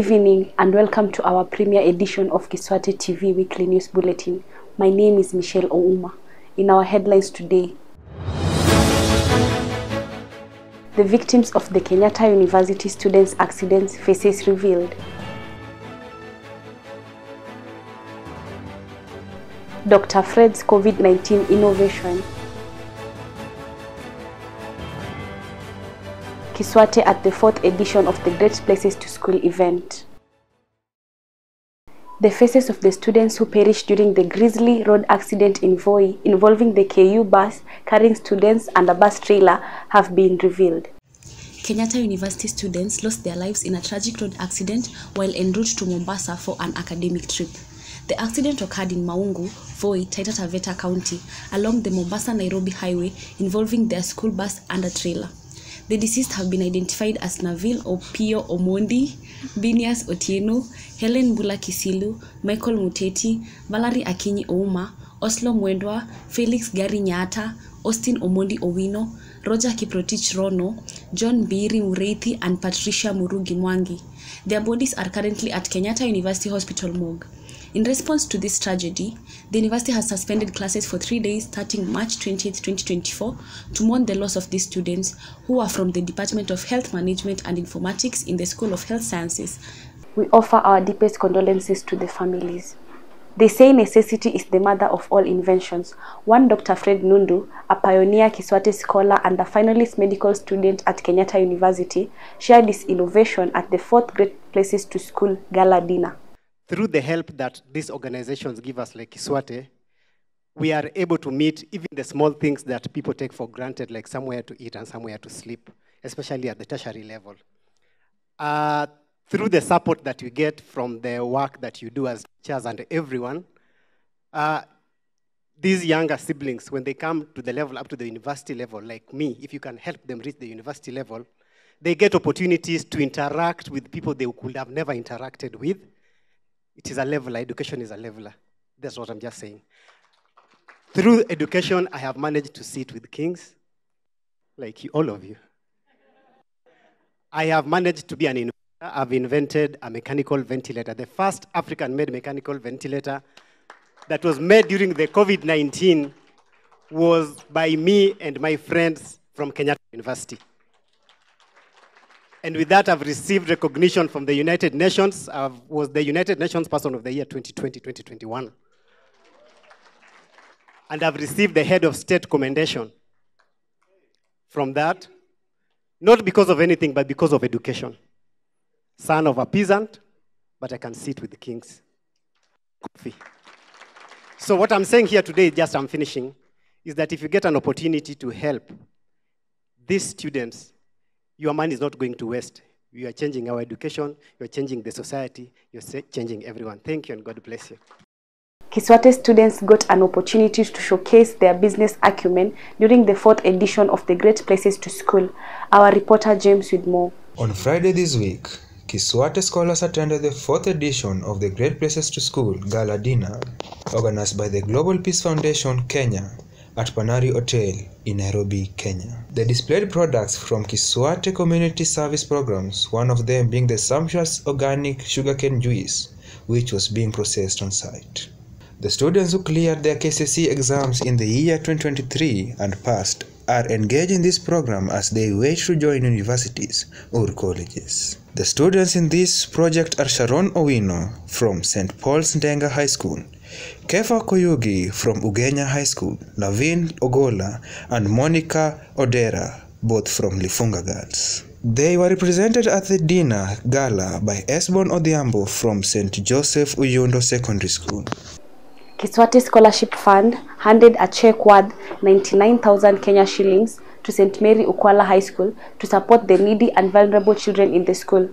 evening and welcome to our premiere edition of KISWATE TV Weekly News Bulletin. My name is Michelle Ouma. In our headlines today, the victims of the Kenyata University students' accidents faces revealed. Dr. Fred's COVID-19 innovation. KISWATE at the 4th edition of the Great Places to School event. The faces of the students who perished during the grisly road accident in Voi involving the KU bus carrying students and a bus trailer have been revealed. Kenyata University students lost their lives in a tragic road accident while en route to Mombasa for an academic trip. The accident occurred in Maungu, Voi, Taita Taveta County, along the Mombasa-Nairobi highway involving their school bus and a trailer. The deceased have been identified as Naville Opio Omondi, Binias Otieno, Helen Bula Kisilu, Michael Muteti, Valerie Akinyi Ouma, Oslo Mwendwa, Felix Gari Nyata, Austin Omondi Owino, Roger Kiprotich Rono, John Biri Mureithi, and Patricia Murugi Mwangi. Their bodies are currently at Kenyata University Hospital morgue. In response to this tragedy, the university has suspended classes for 3 days starting March 20, 2024 to mourn the loss of these students who are from the Department of Health Management and Informatics in the School of Health Sciences. We offer our deepest condolences to the families. They say necessity is the mother of all inventions. One Dr. Fred Nundu, a pioneer KISWATE scholar and a finalist medical student at Kenyata University, shared his innovation at the 4th Great Places to School Gala Dinner. Through the help that these organizations give us, like KISWATE, we are able to meet even the small things that people take for granted, like somewhere to eat and somewhere to sleep, especially at the tertiary level. Through the support that you get from the work that you do as teachers and everyone, these younger siblings, when they come to the level, up to the university level, like me, if you can help them reach the university level, they get opportunities to interact with people they could have never interacted with. It is a leveler. Education is a leveler. That's what I'm just saying. Through education, I have managed to sit with kings, like you, all of you. I have managed to be an innovator. I've invented a mechanical ventilator, the first African-made mechanical ventilator that was made during the COVID-19 was by me and my friends from Kenyata University. And with that, I've received recognition from the United Nations. I was the United Nations Person of the Year 2020-2021. And I've received the Head of State commendation from that, not because of anything, but because of education. Son of a peasant, but I can sit with the kings. Coffee. So what I'm saying here today, just I'm finishing, is that if you get an opportunity to help these students, your money is not going to waste. You are changing our education, you're changing the society, you're changing everyone. Thank you and God bless you. KISWATE students got an opportunity to showcase their business acumen during the 4th edition of the Great Places to School. Our reporter James with more. On Friday this week, KISWATE scholars attended the 4th edition of the Great Places to School Gala Dinner, organized by the Global Peace Foundation Kenya at Panari Hotel in Nairobi, Kenya. They displayed products from KISWATE community service programs, one of them being the sumptuous organic sugarcane juice, which was being processed on site. The students who cleared their KCSE exams in the year 2023 and passed are engaged in this program as they wait to join universities or colleges. The students in this project are Sharon Owino from St. Paul's Ndenga High School, Kefa Koyugi from Ugenya High School, Lavin Ogola, and Monica Odera, both from Lifunga Girls. They were represented at the dinner gala by Pius Odhiambo from St. Joseph Uyundo Secondary School. KISWATE Scholarship Fund handed a check worth 99,000 Kenya shillings to St. Mary Ukwala High School to support the needy and vulnerable children in the school.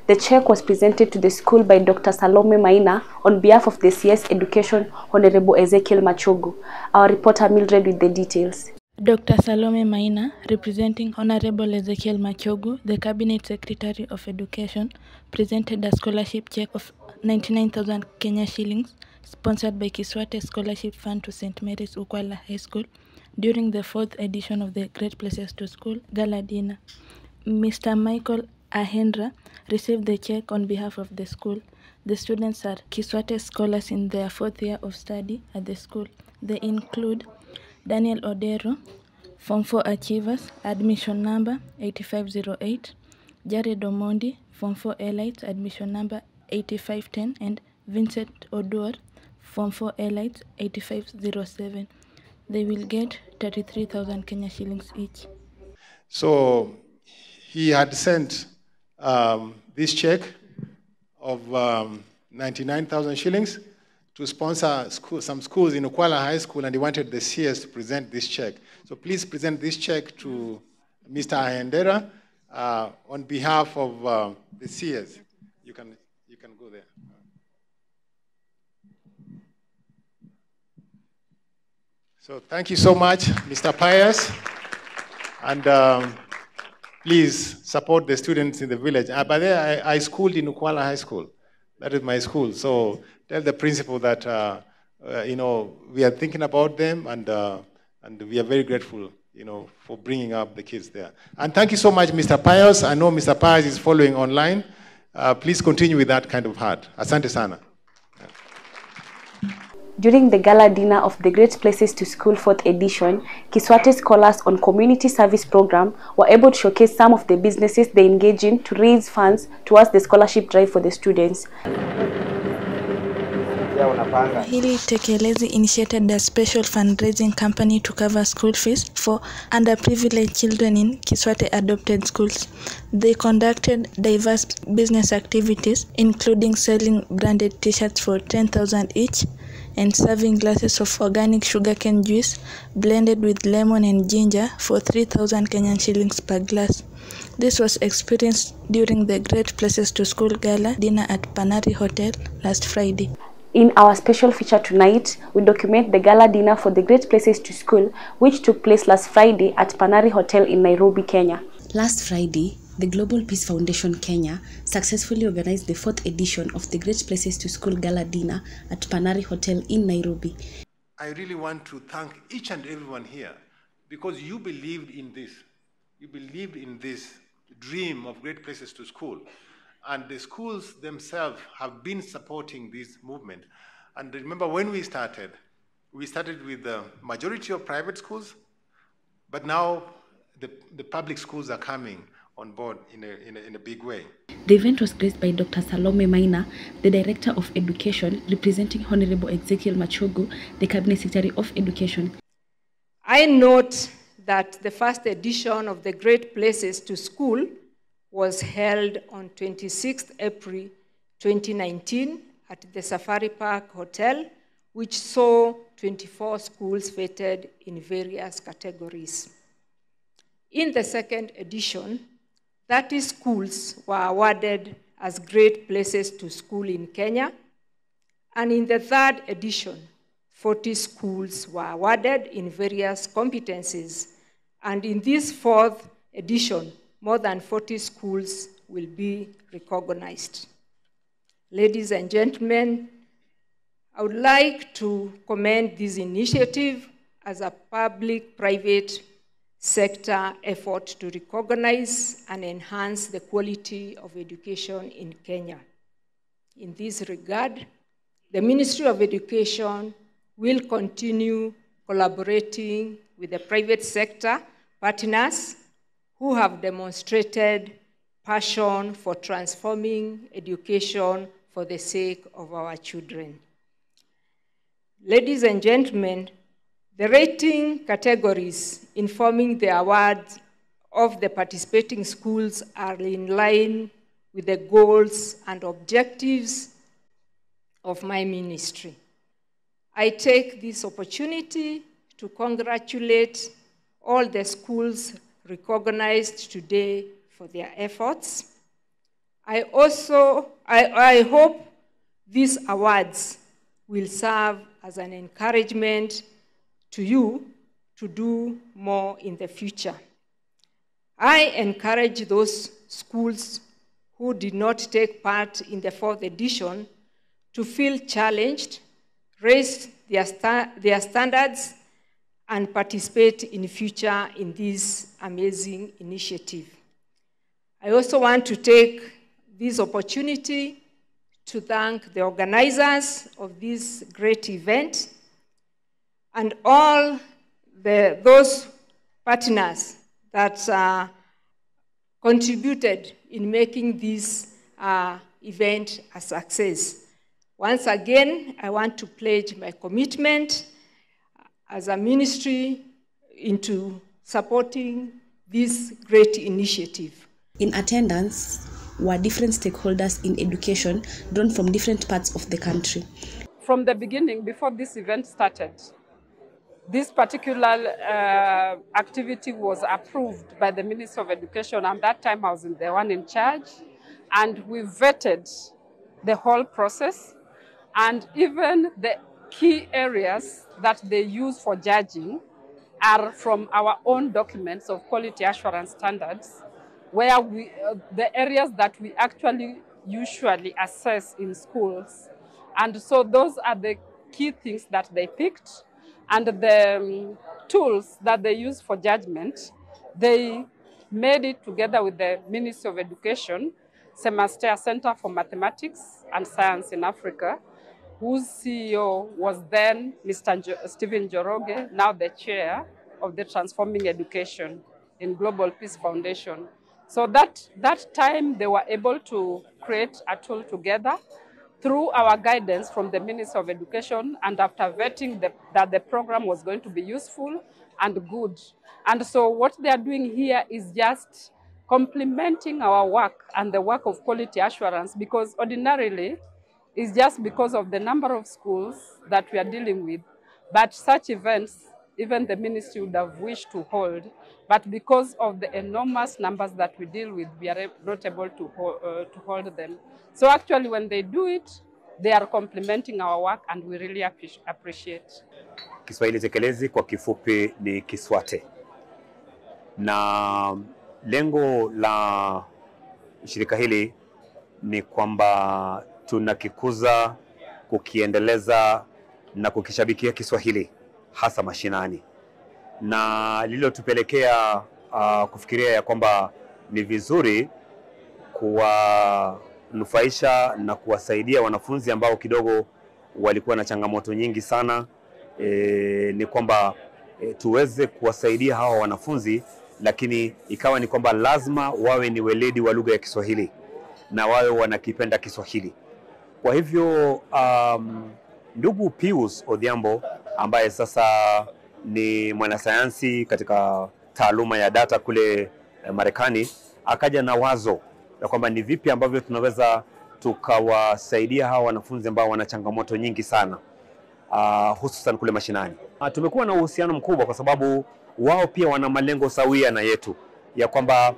The check was presented to the school by Dr. Salome Maina on behalf of the CS Education Honorable Ezekiel Machogu. Our reporter Mildred with the details. Dr. Salome Maina, representing Honorable Ezekiel Machogu, the Cabinet Secretary of Education, presented a scholarship check of 99,000 Kenya shillings sponsored by KISWATE Scholarship Fund to St. Mary's Ukwala High School during the 4th edition of the Great Places to School Gala Dinner. Mr. Michael Ahendra received the check on behalf of the school. The students are KISWATE scholars in their 4th year of study at the school. They include Daniel Odero, Form 4 Achievers, admission number 8508, Jared Omondi, Form 4 Elites, admission number 8510, and Vincent Oduor, Form 4 Elites, 8507. They will get 33,000 Kenya shillings each. So he had sent this check of 99,000 shillings to sponsor some schools in Ukwala High School, and he wanted the CS to present this check. So please present this check to Mr. Ahendera on behalf of the CS. You can go there. So thank you so much, Mr. Pius. And please support the students in the village. By there, I schooled in Ukwala High School. That is my school. So tell the principal that we are thinking about them, and we are very grateful, for bringing up the kids there. And thank you so much, Mr. Pius. I know Mr. Pius is following online. Please continue with that kind of heart. Asante sana. During the Gala Dinner of the Great Places to School 4th edition, KISWATE scholars on Community Service Program were able to showcase some of the businesses they engage in to raise funds towards the scholarship drive for the students. Hili Tekelezi initiated a special fundraising campaign to cover school fees for underprivileged children in KISWATE adopted schools. They conducted diverse business activities, including selling branded t-shirts for 10,000 each, and serving glasses of organic sugarcane juice blended with lemon and ginger for 3,000 Kenyan shillings per glass. This was experienced during the Great Places to School Gala Dinner at Panari Hotel last Friday. In our special feature tonight, we document the Gala Dinner for the Great Places to School, which took place last Friday at Panari Hotel in Nairobi, Kenya. Last Friday, the Global Peace Foundation Kenya successfully organized the 4th edition of the Great Places to School Gala Dinner at Panari Hotel in Nairobi. I really want to thank each and everyone here because you believed in this. You believed in this dream of Great Places to School. And the schools themselves have been supporting this movement. And remember, when we started with the majority of private schools, but now the public schools are coming on board in a big way. The event was graced by Dr. Salome Maina, the Director of Education, representing Honorable Ezekiel Machogu, the Cabinet Secretary of Education. I note that the first edition of the Great Places to School was held on 26th April 2019 at the Safari Park Hotel, which saw 24 schools feted in various categories. In the second edition, 30 schools were awarded as Great Places to School in Kenya, and in the third edition, 40 schools were awarded in various competencies, and in this fourth edition, more than 40 schools will be recognized. Ladies and gentlemen, I would like to commend this initiative as a public-private sector effort to recognize and enhance the quality of education in Kenya. In this regard, the Ministry of Education will continue collaborating with the private sector partners who have demonstrated passion for transforming education for the sake of our children. Ladies and gentlemen, the rating categories informing the awards of the participating schools are in line with the goals and objectives of my ministry. I take this opportunity to congratulate all the schools recognized today for their efforts. I hope these awards will serve as an encouragement to you to do more in the future. I encourage those schools who did not take part in the fourth edition to feel challenged, raise their standards, and participate in future in this amazing initiative. I also want to take this opportunity to thank the organizers of this great event and all those partners that contributed in making this event a success. Once again, I want to pledge my commitment as a ministry into supporting this great initiative. In attendance were different stakeholders in education drawn from different parts of the country. From the beginning, before this event started, this particular activity was approved by the Minister of Education, and that time I was the one in charge, and we vetted the whole process, and even the key areas that they use for judging are from our own documents of quality assurance standards, where the areas that we actually usually assess in schools. And so those are the key things that they picked. And the tools that they use for judgment, they made it together with the Ministry of Education, Semester Center for Mathematics and Science in Africa, whose CEO was then Mr. Stephen Njoroge, now the chair of the Transforming Education in Global Peace Foundation. So that time they were able to create a tool together through our guidance from the Ministry of Education, and after vetting that the program was going to be useful and good. And so what they are doing here is just complementing our work and the work of quality assurance, because ordinarily it's just because of the number of schools that we are dealing with. But such events, even the ministry would have wished to hold, but because of the enormous numbers that we deal with, we are not able to hold them. So actually when they do it, they are complementing our work, and we really appreciate. Kiswahili tekelezi kwa kifupi ni KISWATE. Na lengo la shirika hili ni kwamba tunakikuza, kukiendeleza na kukishabikia Kiswahili hasa mashinani. Na lililotupelekea kufikiria ya kwamba ni vizuri kuwanufaisha na kuwasaidia wanafunzi ambao kidogo walikuwa na changamoto nyingi sana, ni kwamba tuweze kuwasaidia hawa wanafunzi, lakini ikawa ni kwamba lazima wawe ni weledi wa lugha ya Kiswahili na wawe wanakipenda Kiswahili. Kwa hivyo ndugu Pius Odhiambo ambaye sasa ni mwanasayansi katika taaluma ya data kule Marekani, akaja na wazo la kwamba ni vipi ambavyo tunaweza tukawasaidia hawa wanafunzi ambao wana changamoto nyingi sana, hususan kule mashinani. Tumekuwa na uhusiano mkubwa kwa sababu wao pia wana malengo sawia na yetu, ya kwamba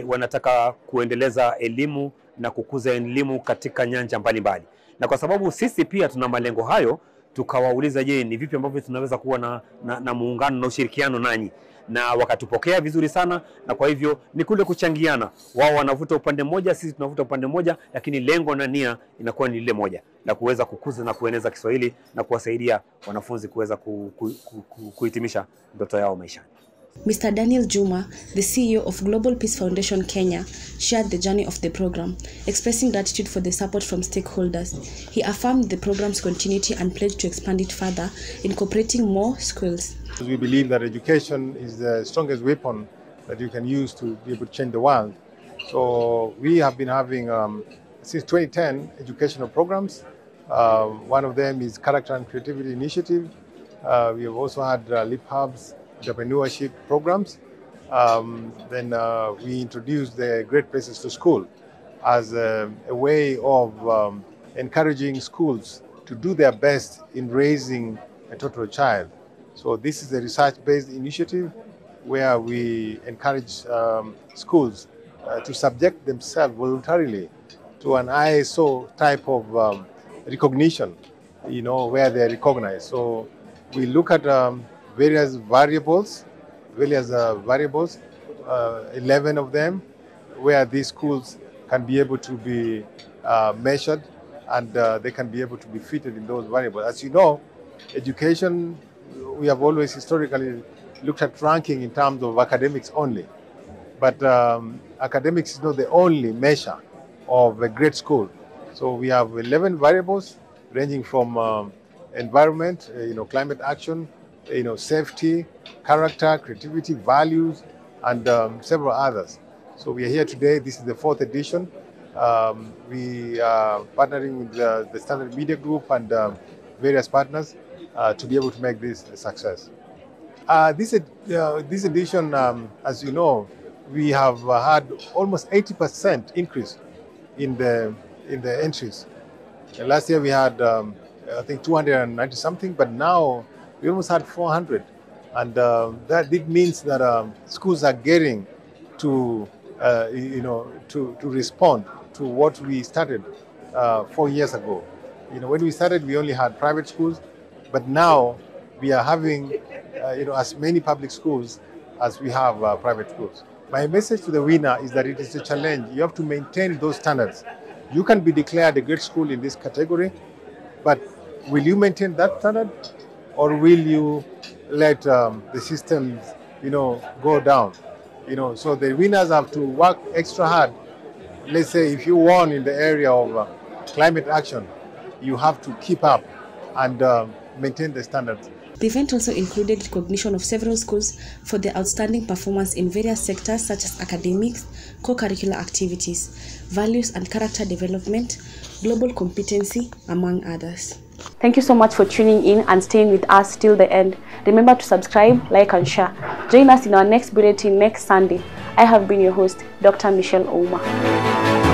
wanataka kuendeleza elimu na kukuza elimu katika nyanja mbalimbali. Na kwa sababu sisi pia tuna malengo hayo, tukawauliza, je, ni vipi ambavyo tunaweza kuwa na muungano na ushirikiano nanyi? Na wakatupokea vizuri sana, na kwa hivyo ni kule kuchangiana. Wao wanavuta upande mmoja, sisi tunavuta upande mmoja, lakini lengo na nia inakuwa ni lile moja, la kuweza kukuza na kueneza Kiswahili na kuwasaidia wanafunzi kuweza kuhitimisha ndoto yao maishani. Mr. Daniel Juma, the CEO of Global Peace Foundation Kenya, shared the journey of the program, expressing gratitude for the support from stakeholders. He affirmed the program's continuity and pledged to expand it further, incorporating more schools. We believe that education is the strongest weapon that you can use to be able to change the world. So we have been having, since 2010, educational programs. One of them is Character and Creativity Initiative. We have also had Lip Hubs, entrepreneurship programs. Then we introduced the Great Places to School as a way of encouraging schools to do their best in raising a total child. So this is a research-based initiative where we encourage schools to subject themselves voluntarily to an ISO type of recognition, where they're recognized. So we look at various variables, 11 of them, where these schools can be able to be measured, and they can be able to be fitted in those variables. As you know, education, we have always historically looked at ranking in terms of academics only. But academics is not the only measure of a great school. So we have 11 variables ranging from environment, climate action, safety, character, creativity, values, and several others. So we are here today. This is the 4th edition. We are partnering with the Standard Media Group and various partners to be able to make this a success. This edition, as you know, we have had almost 80% increase in the entries. Last year we had, I think, 290 something, but now we almost had 400, and that means that schools are getting to, to respond to what we started 4 years ago. When we started, we only had private schools, but now we are having, as many public schools as we have private schools. My message to the winner is that it is a challenge. You have to maintain those standards. You can be declared a great school in this category, but will you maintain that standard, or will you let the systems, go down? So the winners have to work extra hard. Let's say if you won in the area of climate action, you have to keep up and maintain the standards. The event also included recognition of several schools for their outstanding performance in various sectors such as academics, co-curricular activities, values and character development, global competency, among others. Thank you so much for tuning in and staying with us till the end. Remember to subscribe, like and share. Join us in our next bulletin next Sunday. I have been your host, Dr. Michelle Ouma.